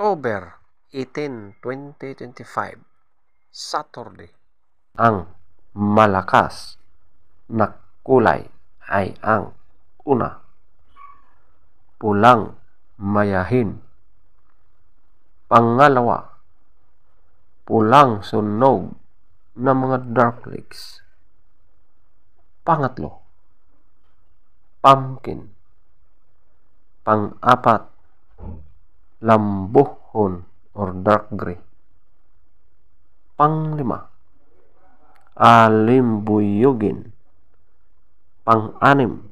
October 18, 2025, Saturday. Ang malakas na kulay ay ang una, pulang mayahin. Pangalawa, pulang sunog na mga dark legs. Pangatlo, pumpkin. Pang-apat, lambuhon or dark gray. Panglima, alimbuyugin. Pang-anim,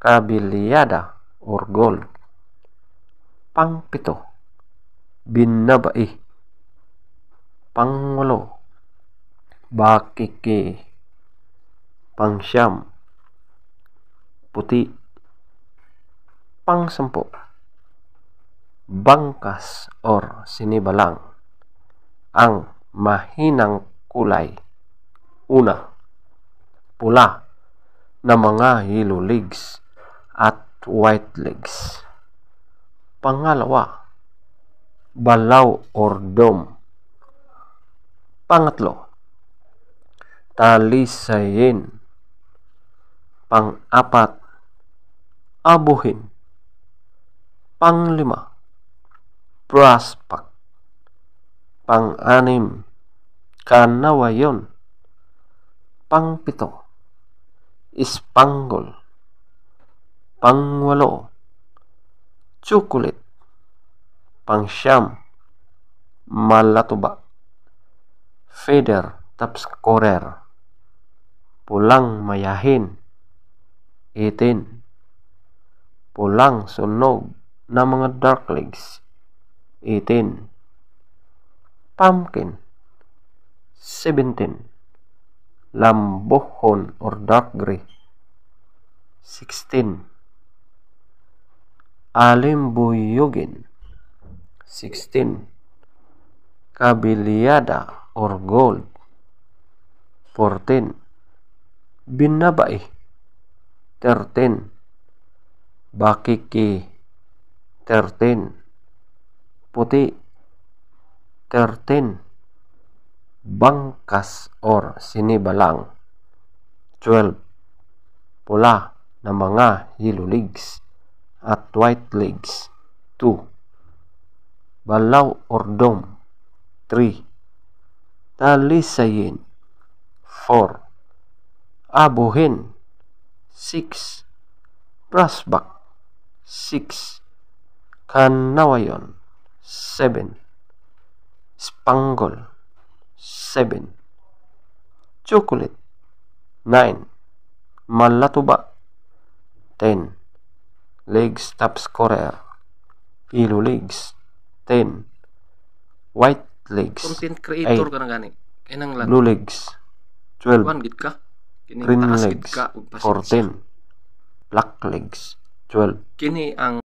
kabilyada or gold. Pangpito, binabai. Pangwalo, bakiki. Pangsyam, puti. Pangsampu, bangkas or sinibalang. Ang mahinang kulay. Una, pula na mga yellow legs at white legs. Pangalawa, balaw or dome. Pangatlo, talisayin. Pang-apat, abuhin. Panglima, braspak. Pang-anim, kanawayon. Pangpito, ispanggol. Pangwalo, chocolate. Pangsyam, malatuba. Feather tapscorer. Pulang mayahin. 18, pulang sunog na mga dark legs. 18, pumpkin. 17, lambuhon or dark gray. 16, alimbuyugin. 16, kabilyada or gold. 14, binabai. 13, bakiki. 13, puti. 13, bangkas or sinibalang. 12, pula na mga yellow legs at white legs. 2, balaw or dome. 3, talisayin. 4, abuhin. 6, brasbak. 6, kanawayon. 7, spangle. 7, chocolate. 9, malatuba. 10, legs tapscorer. Yellow legs. 10, white legs. Content creator ka na gani. Kanang lang. Blue legs. 12, Kuan gid ka. Kining green taas gid legs. ka ug pasensya. 14, black legs. 12, Kini ang